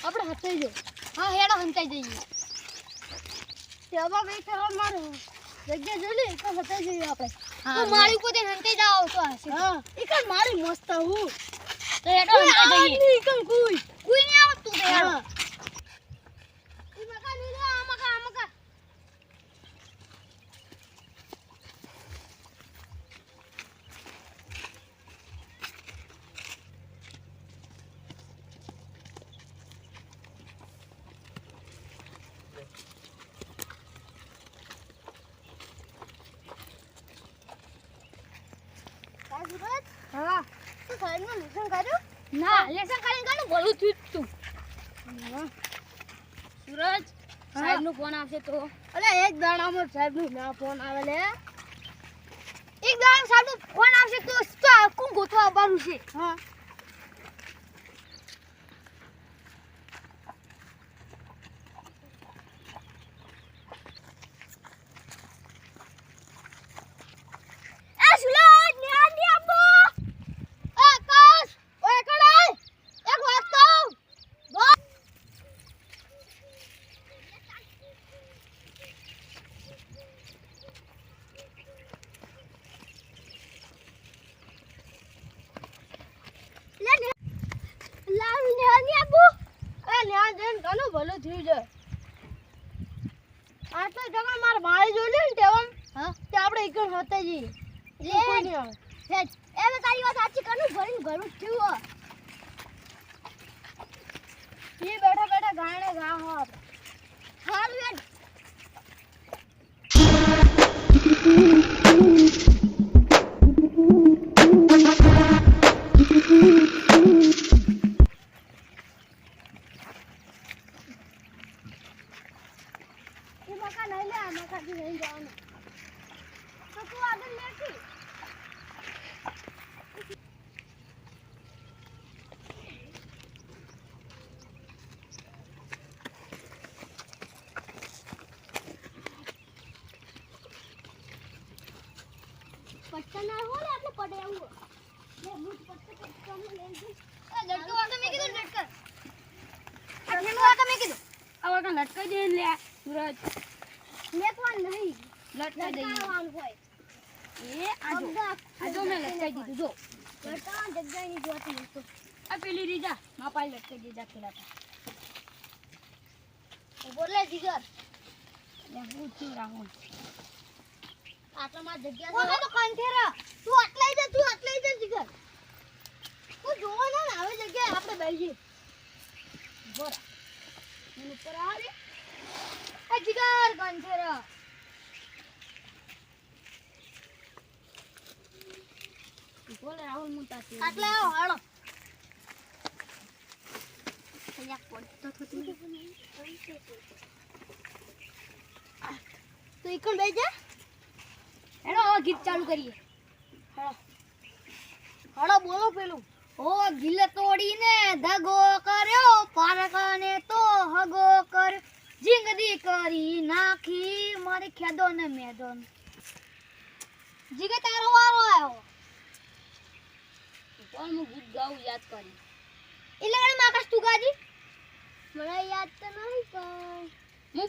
આપણે હતાઈ જો. હા હેડો હંતાઈ જઈએ. તેવા બેઠા મારો જગ્યા જોઈ લે તો હતાઈ જઈએ આપણે. તો મારી પોતે હંતાઈ જાવ તો હશે. હા ઈકન મારી મસ્ત હું. તો હેડો હંતાઈ જઈએ. ઈકન કોઈ નહીં આવતું તે હેડો. ઈ મકા નીલો આ મકા. હા તો સાહેબનું લેસન કર્યું? ના લેસન કરીને કાનું ભલું થયું તું. સુરજ સાહેબનો ફોન આવશે તો અલે એક દાડામાં સાહેબનું ના ફોન આવે લે. એક દાડામાં સાહેબનો ફોન આવશે તો આખું ગોતવા આવવાનું છે. હા ભલું થયું છે. આટલો જગા માર ભાઈ જોઈ લે ને તેમ હા તે આપણે એકણ હોતા જઈએ. લે એ તારી વાત સાચી કનું ભરીને ઘરું થયું. એ બેઠા ગાણે ગા હો હારું યાર. પટ્ટા હો લે આપણે પડે આવું લે બૂટ પટ્ટા કમ લઈ જઈ. એ લટકો વાતો મે કીધું લટક આ ઠેલો વાતો મે કીધું આવા કા લટકાઈ દે લે સુરજ લેકવાન નહીં લટકાઈ દે કાવાનું હોય એ આ જો મે લટકાઈ દીધું જો લટકાવા જગ્યા ની જોતી તો આ પેલી રીજા માપાઈ લટકાઈ દીધા પેલા તો બોલે જીગર લે હું છું રાહુલ આટલામાં જગ્યા છે તો કંઠેરા તું આટલાઈ જા જીગર તું જોવો ને હવે જગ્યા આપણે બેસી બોરા મને ઉપર આવે એ જીગર કંઠેરા બોલે રાહુલ મુતા છે આટલા આવો હાલો અહીંયા પડતો થતું તો એકણ બેસી જા. હેલો ગીત ચાલુ કરીએ. હળો બોલો પેલું ઓ ગિલ તોડીને ધગો કર્યો પારકાને તો હગો કર જિંદગી કરી નાખી મારી ખેદો ને મેદોન. જીગે તારો વારો આવ્યો પણ હું ગીત ગાઉં યાદ કરી એટલે ગણે માકાશ તું ગાજી મને યાદ તો નહીં પણ હું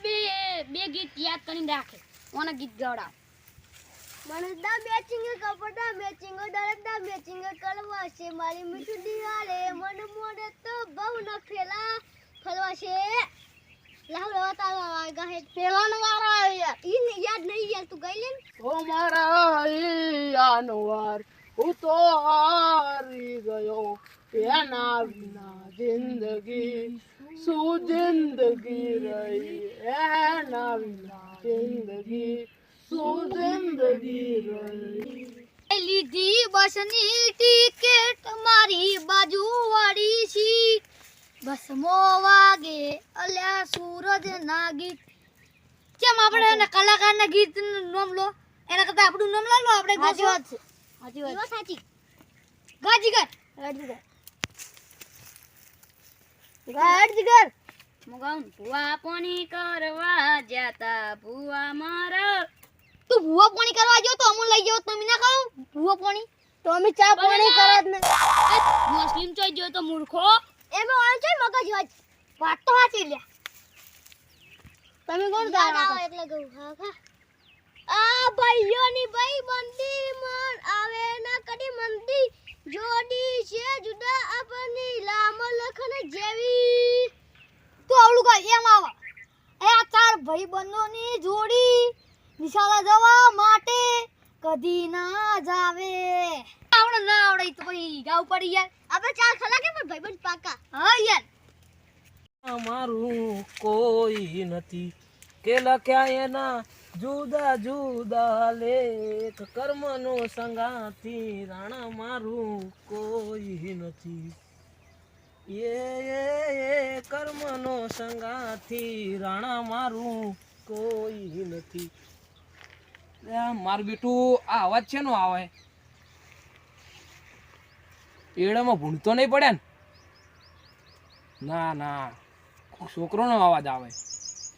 બે ગીત યાદ કરીને રાખે ઓના ગીત ગાવડા મનદા મેચિંગ કપડા મેચિંગ દરદા મેચિંગ કળવા છે મારી મીઠું દિવાલે મન મોડે તો બહુ ન ફેલા ફલવા છે લાવ રવાતા ગાહે પેલાનો વારો આવ્યો ઈ યાદ નહીં યાર તું ગઈ લે ઓ મારા યાનો વાર હું તો હારી ગયો એના વિના જિંદગી શું જિંદગી રહી એના વિના જિંદગી લીધી બસની ટિકિટ મારી બાજુ વાળી સીટ બસમો વાગે અલ્યા સૂરજ ના ગીત કેમ આપણે કલાકાર ના ગીત નામ લો એના કરતા આપણું નામ લો આપણે સાચી વાત સાચી ગાજીગર ગાજીગર મગાઉન ભુવા પોની કરવા જાતા ભુવા મારા તું ભૂવા પાણી કરવા જો તો અમુલ લઈ જાવ તમે ના ખાઓ ભૂવા પાણી તો અમે ચા પાણી કરવા જ ને મુસ્લિમ ચોઈ જો તો મૂર્ખો એમાં ઓણ છે મગજ વાત તો સાચી લે તમે કોણ ગાવ એટલે ગઉ હા હા આ ભાઈઓની ભાઈ બંદી મન આવે ના કડી મંદી જોડી છે જુદા આપની લામ લખન જેવી તો આવલું કઈ એમ આવા એ આ ચાર ભાઈ બંધોની જોડી નિશાળા જવા માટે કદી ના જાવે આવડે ના આવડે તો પછી ગાવ પડી યાર આપણે ચાર ખલા કે પણ ભાઈબંધ પાકા હા યાર અમારું કોઈ નથી કે લખ્યા એના જુદા જુદા લેખ કર્મનો સંગાથી રાણા મારું કોઈ નથી એ કર્મનો સંગાથી રાણા મારું કોઈ નથી મારું બેટું આ અવાજ છે નો આવે એડામાં ભૂંડતો નહીં પડે ને ના ના છોકરોનો અવાજ આવે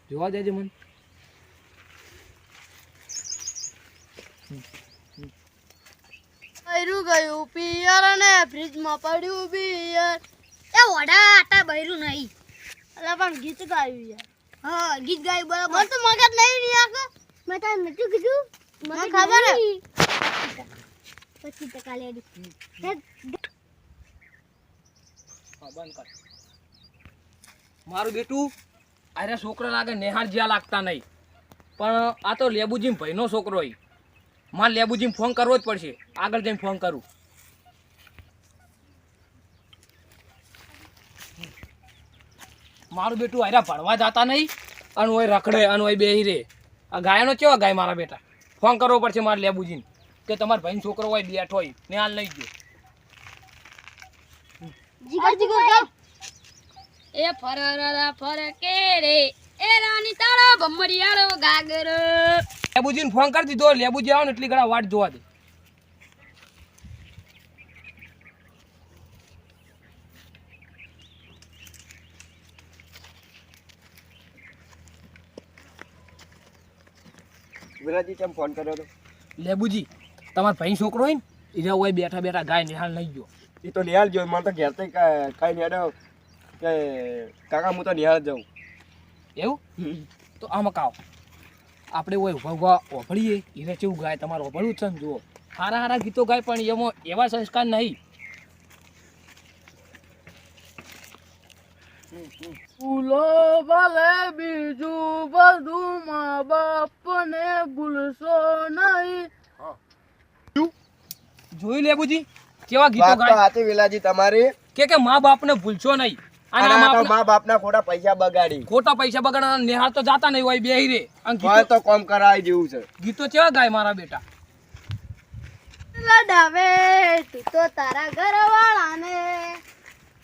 જોવા દેજે મને બૈરું ગયું પિયર ને ફ્રીજમાં પડ્યું બિયર એ ઓડા આટા બૈરું નહીં અલા પણ ગીત ગાયું યાર હા ગીત ગાયું બરાબર મને તો મગજ નહીં આખો મેં તને નથી કીધું મને ખબર હે 25% લેડી બંધ કર મારું બેટું અરે છોકરા લાગે નેહાળ જ્યાં લાગતા નહીં પણ આ તો લેબુજી ભાઈનો છોકરો હોય મારે લેબુજી ફોન કરવો જ પડશે આગળ જઈને ફોન કરું મારું બેટું અરે ભણવા જતા નહીં અને ઓય રખડે અને ઓય બેહી રે આ ગાયનો કેવા ગાય મારા બેટા ફોન કરવો પડશે મારે લેબુજીને કે તમારા ભાઈનો છોકરો હોય બેઠો હોય નેહાળ લઈ ગયો જીગર જીગર ગાવ એ ફરરા ફરકે રે એ રાની તાળો ભમરિયાળો ગાગર લેબુજીને ફોન કરી દીધો લેબુજી આવો ને એટલી ઘણા વાટ જોવા દે વિરાજી કેમ ફોન કર્યો તો લેબુજી તમારા ભાઈ છોકરો હોય ને એ હોય બેઠા બેઠા ગાય નિહાળ નહીં ગયો એ તો નિહાળ જોઈ મને તો ઘેરથી કઈ નિહાળ્યો કે કાકા હું તો નિહાળ જાઉં એવું તો આમાં કાવ આપણે હોય ઉભા ઓભળીએ એને કેવું ગાય તમારે ઓભળવું છે ને જુઓ સારા સારા ગીતો ગાય પણ એમાં એવા સંસ્કાર નહીં ભૂલો ભલે બીજું બધું મા બાપને ભૂલશો નહીં જોઈ લેબુજી કેવા ગીતો વાત તો ગાય સાચી વિલાજી તમારી કે મા બાપને ભૂલશો નહીં અને આ તો મા મા બાપના ખોટા પૈસા બગાડી ખોટા પૈસા બગાડવાના નિહાળ તો જાતા નહીં હોય બેહી રે અને કોઈ ગીતો તો કોમ કરાય જેવું છે ગીતો કેવા ગાય મારા બેટા લડાવે તું તો તારા ઘરવાળાને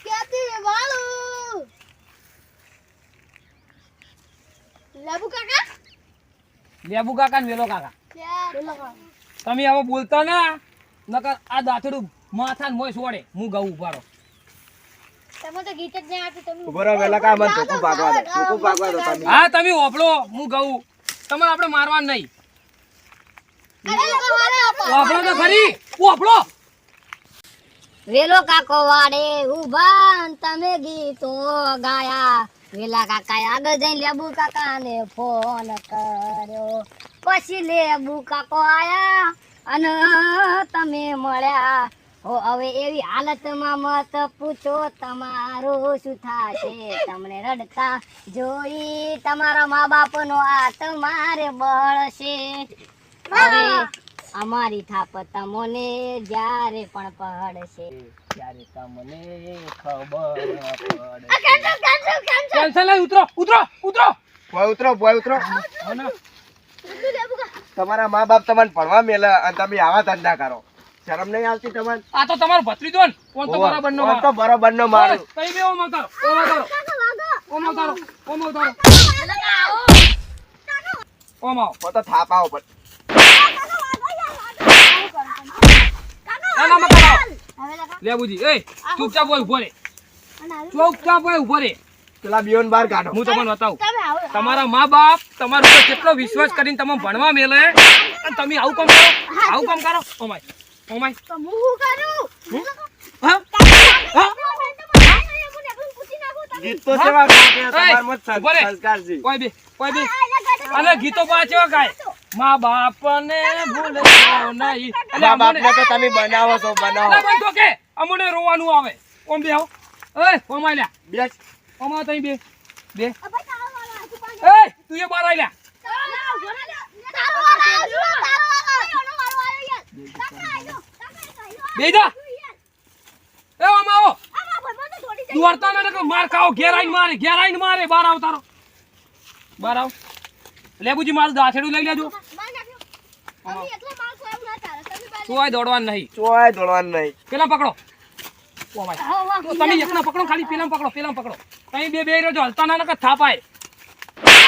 ક્યાંથી વાળું લેબુ કાકા લેબુ કાકા ને વેલો કાકા તમે હવે બોલતા ના નકર આ દાંતડું માથા ને મોય છોડે હું ગઉં ઉભારો તમે તો ગીત જ નહીં આવતું તમે ઉભો રહો વેલા કા મને ધોકું ભાગવા દો તમે હા તમે ઓપડો હું ગઉં તમારે આપણે મારવાનું નહીં ઓપડો તો ખરી ઓપડો વેલો કાકો વાડે ઉભા તમે ગીતો ગાયા વેલા કાકા આગળ જઈને લેબુ કાકા ને ફોન કર્યો પછી લેબુ કાકો આયા અને તમે મળ્યા હો હવે એવી હાલતમાં મત પૂછો તમારું શું થશે તમને રડતા જોઈ તમારા મા બાપનો આ તમારે બળશે હવે અમારી થાપ તમને જ્યારે પણ પડશે ત્યારે તમને ખબર પડે કેન્સલ નહીં ઉતરો ઉતરો ઉતરો ભોય ઉતરો અને તમારા મા બાપ તમને ભણવા મેલે અને તમે આવા ધંધા કરો શરમ નહીં આવતી તમને આ તો તમારો ભત્રીજો ને કોણ તો બરાબર નો કોણ તો બરાબર નો મારું કઈ બે ઓમ અવતારો ઓમ અવતારો ઓમ અવતારો ઓમ આવો તો થાપાઓ પણ ના મકા લેબુજી એ ચૂપચાપ હોય ઉભો રે ચૂપચાપ હોય ઉભો રે પેલા બિયોન બહાર કાઢો હું તમને બતાવું તમારા મા બાપ તમારા ઉપર કેટલો વિશ્વાસ કરીને તમે ભણવા મેલે અને તમે આવું કામ કરો આવું કામ કરો ઓમાય ઓમાય તો હું શું કરું? હા હા ગીત તો સેવા ગાય કે એય, તમાર મત ઉભો રે. સંસ્કાર છે. કોઈ બી અને ગીતો પાછો ગાય મા બાપને ભૂલશો નહીં એટલે મા બાપને અમને તો તમે બનાવો છો બનાવો એટલે બંધો કે અમને રોવાનું આવે ઓમ બે આવો ઓય ઓમાય લ્યા બેસ ઓમા તઈ બે બે ભાઈ તારો વાળો આજુ પાછું. એય તું એ બાર આઈ લ્યા તારો વાળો આજુ, તારો વાળો. એનો વાળો આવ્યો યાર. કાકા આવ્યો, કાકા આવ્યો. બેહી જા. એ ઓમા આવો આમાં ભાઈબંધો દોડી જાય. તું વર્તા ના કે માર ખાઓ ઘેર આઈને મારે બાર આવ તારો બાર આવ લેબુજી મારું દાછેડું લઈ લેજો માર નાખ્યો. અમે એટલો માલ ખોયું ના તારે. તમે બાર તું આ દોડવાનું નહીં ચોય દોડવાનું નહીં પેલા પકડો ઓમાય હા, વાહ, તો તમે એકના પકડો ખાલી પેલા પકડો તમે બે રહેજો હલતા ના નકર થાપાય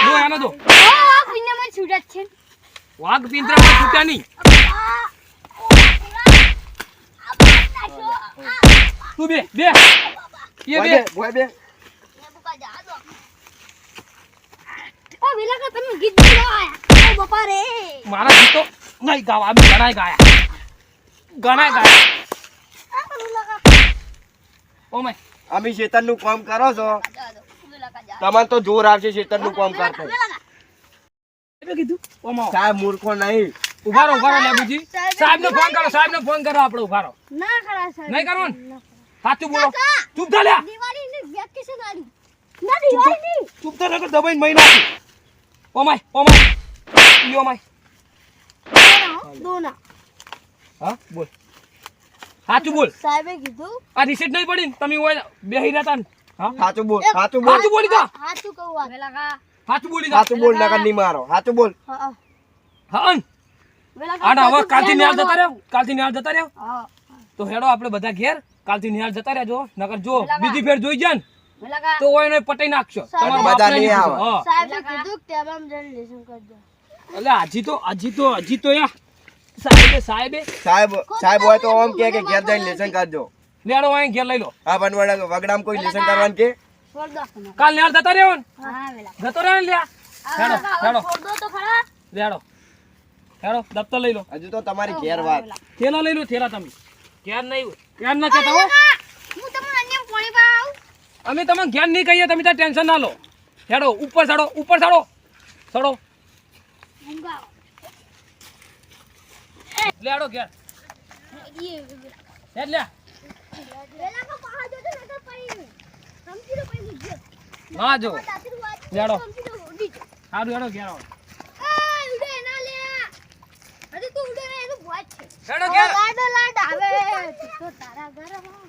જો આનો જો આ પીને મને છૂટ જ છે. વાઘ પિંજરા માં છૂટ્યા નહીં તું બે એ ભોય બે બે, ભોય બે. તમે ગીત ગાયા બપા રે. મારા ગીતો નહીં ગાવા બી ઘણાય ગાયા ઓમાય અમે શેતરનું કામ કરો છો તમને તો જોર આવશે શેતરનું કામ કરતા એટલે કીધું ઓમાઓ સાહેબ મૂર્ખો નહીં ઉભા રહો લેબુજી સાહેબને ફોન કરો આપણે ઉભા રહો ના ખરા સર. નહીં કરવાનું સાચું બોલો ચૂપ થા લ્યા દિવાળીની વેકેશન આલી. ના દિવાળીની. ચૂપ થા નકર દબાઈને મહિના ઓમાય ઈ ઓમાય દોના. હા બોલ સાચું બોલ સાહેબે કીધું આ રિસીટ નહીં પડી ને તમે ઓય બેહી રહેતા ને હા સાચું બોલ સાચું બોલ સાચું બોલી જા હાચું કહું આ. વેલા સાચું બોલી જા સાચું બોલ નકર નહીં મારો સાચું બોલ હા હા અન વેલા આડા હવે કાલથી નિહાળ જતા રહ્યો હા તો હેડો આપણે બધા ઘેર કાલથી નિહાળ જતા રહેજો નકર જો પેલા બીજી ફેર જોઈ જાય ને વેલા તો ઓય ને પટાઈ નાખશો તમારા બધા બાપને નહીં નહીં આવે. પૂછો. હા સાહેબે કીધું કે તેમાં જણ લેસન કરજો. એટલે હજી તો યા સાહેબે સાહેબ હોય તો આમ કે ઘેર જઈને લેસન કરજો લેડો અહીં ઘેર લઈ લો આ પણ વગડામ કોઈ લેસન કરવાનું કે છોડ દો. કાલ નિહાળ જતા રહ્યો ને હા વેલા. જતો રહ્યો ને લ્યા હેડો હેડો છોડ દો તો ખરા. હેડો દફતર લઈ લો હજુ તો તમારી ઘેર વાત થેલા લઈ લો થેલા તમે ઘેર ના કહેતા હો હું તમને અન્ય પાણી પાઉં. અમે તમને ઘેર નહીં કહીએ તમે ત્યાં ટેન્શન ના લો હેડો ઉપર ચડો ઊંઘાઓ. લેડો ઘેર હેડ લ્યા વેલા કો પહાડ જો તો નકર પડી. સમજી લો પડી ગયો. ના જો દાંતરું વાત લેડો. સમજી લો ઉડી ગયો. સારું હેડો ઘેર આવો એ ઉડે ના લે. હજી તું ઉડે ને એનું ભોજ છે. હેડો ઘેર લાડ આવે તો તારા ઘર માં.